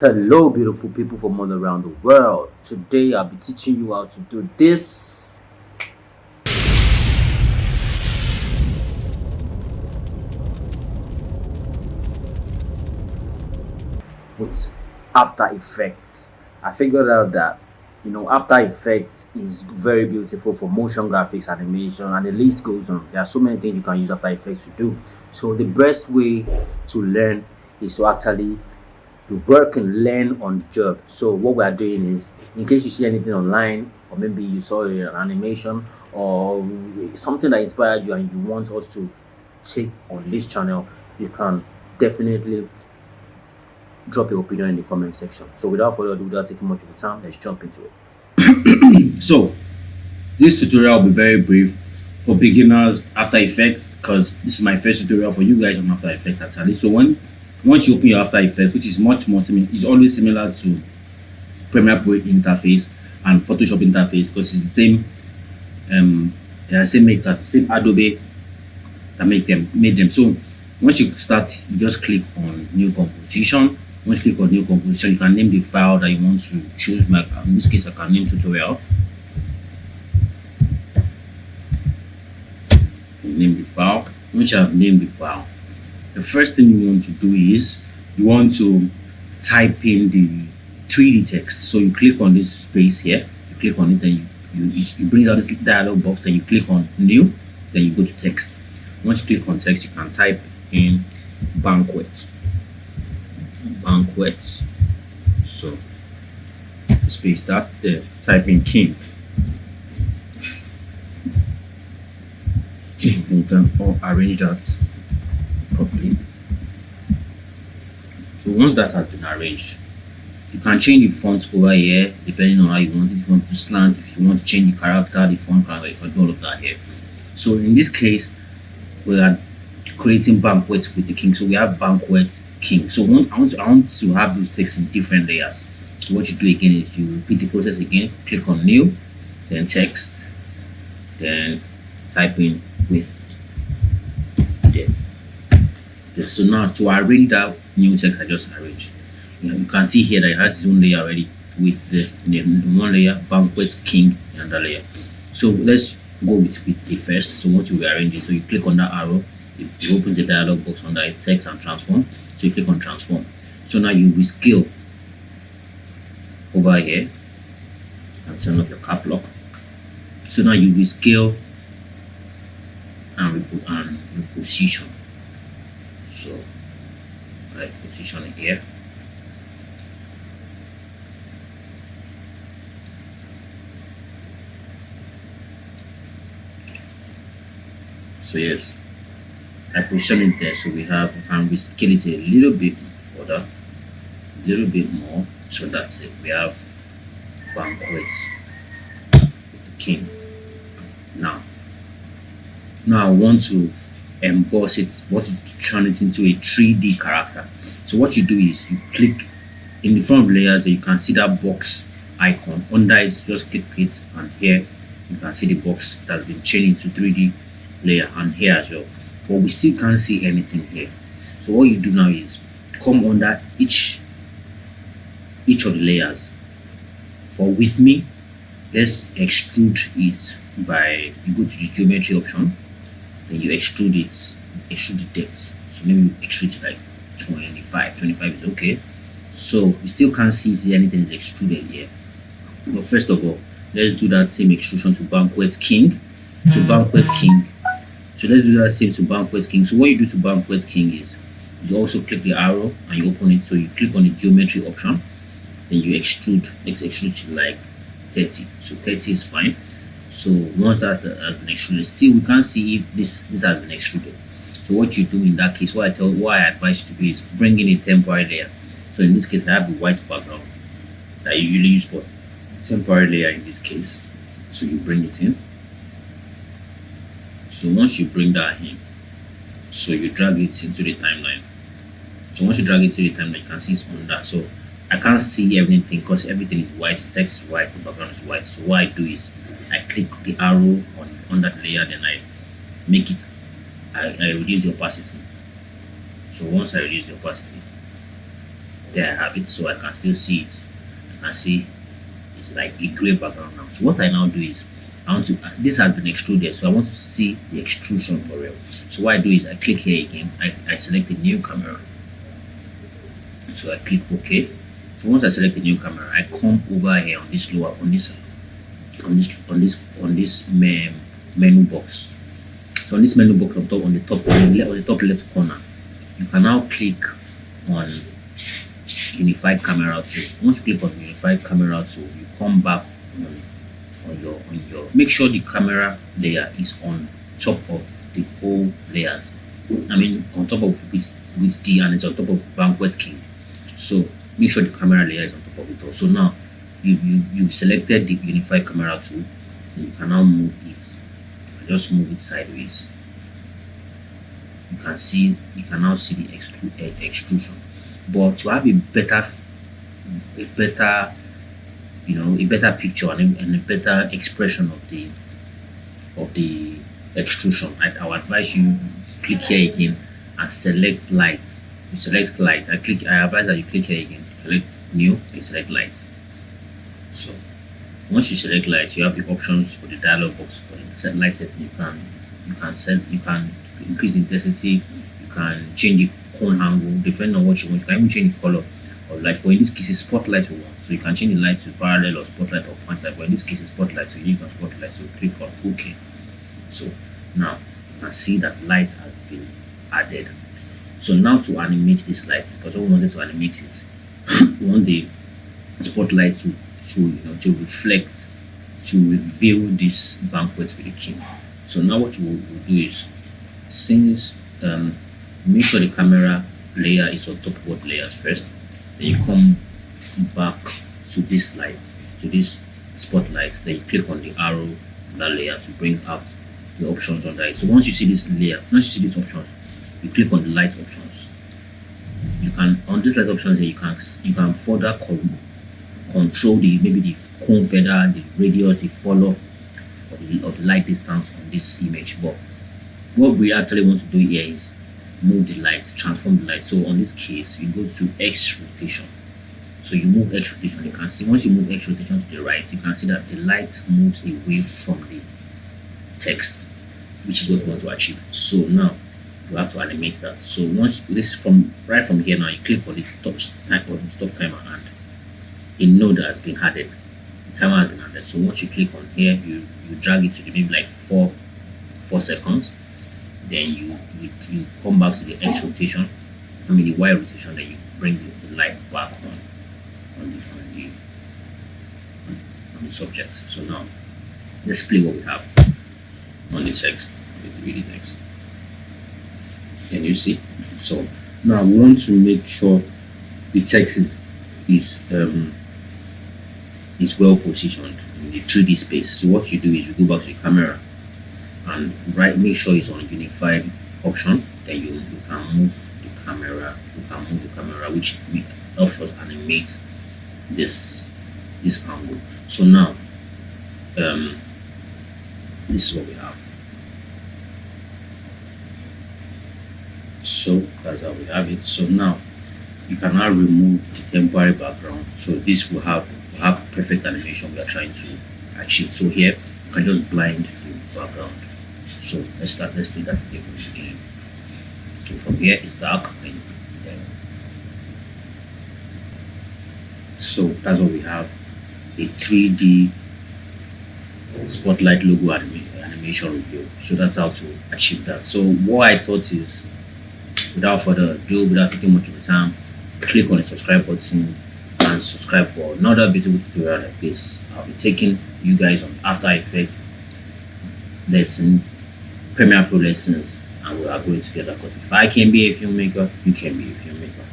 Hello, beautiful people from all around the world. Today, I'll be teaching you how to do this with After Effects. I figured out that After Effects is very beautiful for motion graphics, animation, and the list goes on. There are so many things you can use After Effects to do. So, the best way to learn is to actually to work and learn on the job. So what we are doing is, in case you see anything online, or maybe you saw an animation or something that inspired you and you want us to take on this channel, you can definitely drop your opinion in the comment section. So without further ado, without taking much of the time, let's jump into it. So this tutorial will be very brief for beginners After Effects, because this is my first tutorial for you guys on After Effects actually. So once you open your After Effects, which is much more similar, it's always similar to Premiere Pro interface and Photoshop interface, because it's the same same maker, same Adobe that made them. So once you start, you just click on new composition. Once you click on new composition, you can name the file that you want to choose. In this case, I can name tutorial. Name the file. Once you have named the file, the first thing you want to do is you want to type in the 3D text. So you click on this space here, you click on it, then you bring out this dialog box, then you click on new, then you go to text. Once you click on text, you can type in banquet. So space that there, type in king. You can arrange that properly. So once that has been arranged, you can change the font over here depending on how you want it. If you want to slant, if you want to change the character, the font color, you can do all of that here. So in this case, we are creating banquets with the king. So we have banquet king. So I want to have those texts in different layers. So what you do again is you repeat the process again, click on new, then text, then type in with there. So now to arrange that new text I just arranged, you can see here that it has its own layer already with the one layer, banquet king, and another layer. So let's go with the first. So once you rearrange it, so you click on that arrow, it opens the dialog box under it, text and transform. So you click on transform. So now you rescale over here and turn off your cap lock. So now you rescale and reposition. So I position it here. So yes, I position it there. So we scale it a little bit further, a little bit more. So that's it. We have banquets with the king. Now I want to emboss it, want to turn it into a 3D character. So what you do is you click in the front of layers, and you can see that box icon. Under it, just click it, and here you can see the box that's been changed into 3D layer, and here as well. But we still can't see anything here. So what you do now is come under each of the layers. For with me, let's extrude it by, you go to the geometry option, then you extrude the depth. So maybe you extrude it like 25 is okay. So we still can't see if anything is extruded here. But first of all, let's do that same extrusion to banquet king. So let's do that same to banquet king. So what you do to banquet king is you also click the arrow and you open it. So you click on the geometry option, then you extrude. Let's extrude to like 30. So 30 is fine. So once that has been extruded, still we can't see if this has been extruded. So what you do in that case, what I advise you to do is bring in a temporary layer. So in this case, I have the white background that you usually use for temporary layer in this case. So you bring it in. So once you bring that in, so you drag it into the timeline. So once you drag it to the timeline, you can see it's under. So I can't see everything because everything is white, the text is white, the background is white. So what I do is I click the arrow on that layer, then I make it, I reduce the opacity. So once I reduce the opacity, There I have it, so I can still see it. I can see it's like a gray background now. So what I now do is I want to this has been extruded, so I want to see the extrusion for real. So what I do is I click here again, I select the new camera. So I click OK. So once I select the new camera, I come over here on this lower on this menu box. So on this menu box on the top left corner, you can now click on unified camera tool. Once you click on unified camera tool, you come back on your make sure the camera layer is on top of the whole layers. I mean on top of with D, and it's on top of Banquet King. So make sure the camera layer is on top of it all. So now you selected the unified camera tool, and you can now move it. Just move it sideways. You can now see the extrusion. But to have a better a better picture and a better expression of the extrusion, I will advise you click here again and select light. You select light. I advise that you click here again, select new, and select light. So once you select light, you have the options for the dialog box for the light setting. You can increase the intensity, you can change the cone angle depending on what you want. You can even change the color of light. But in this case, it's spotlight we want. So you can change the light to parallel or spotlight or point light. But in this case, it's spotlight. So you use spotlight. So click on OK. So now you can see that light has been added. So now to animate this light, because what we wanted to animate is we want the spotlight to reflect, to reveal this banquet with the king. So now what we'll do is since make sure the camera layer is on top of both layers first. Then you come back to this light, to this spotlight. Then you click on the arrow on that layer to bring out the options on that. So once you see this layer, once you see these options, you click on the light options. You can on these light options here you can further control maybe the cone feather, the radius, the fall off of the light distance on this image. But what we actually want to do here is move the light, transform the light. So on this case, you go to X rotation. So you move X rotation. You can see once you move X rotation to the right, you can see that the light moves away from the text, which is what we want to achieve. So now you have to animate that. So once this from here now, you click on the stop timer, and a node has been added. The timer has been added. So once you click on here, you drag it to the maybe like 4 seconds. Then you come back to the X rotation, the Y rotation. Then you bring the light back on the subject. So now let's play what we have on the text, the 3D text. Can you see? So now we want to make sure the text is well positioned in the 3D space. So what you do is you go back to the camera and make sure it's on unified option. Then you can move the camera. Which helps us animate this angle. So now this is what we have. So that's how we have it. So now you can now remove the temporary background. So this will have perfect animation we are trying to achieve. So here you can just blind the background. So let's play that again from the beginning. So from here it's dark, and then so that's what we have, a 3D spotlight logo animation review. So that's how to achieve that. So what I thought is, without further ado, without taking much of the time, click on the subscribe button and subscribe for another beautiful tutorial like this. I'll be taking you guys on After Effects lessons, Premiere Pro lessons, and we are going together, because if I can be a filmmaker, you can be a filmmaker.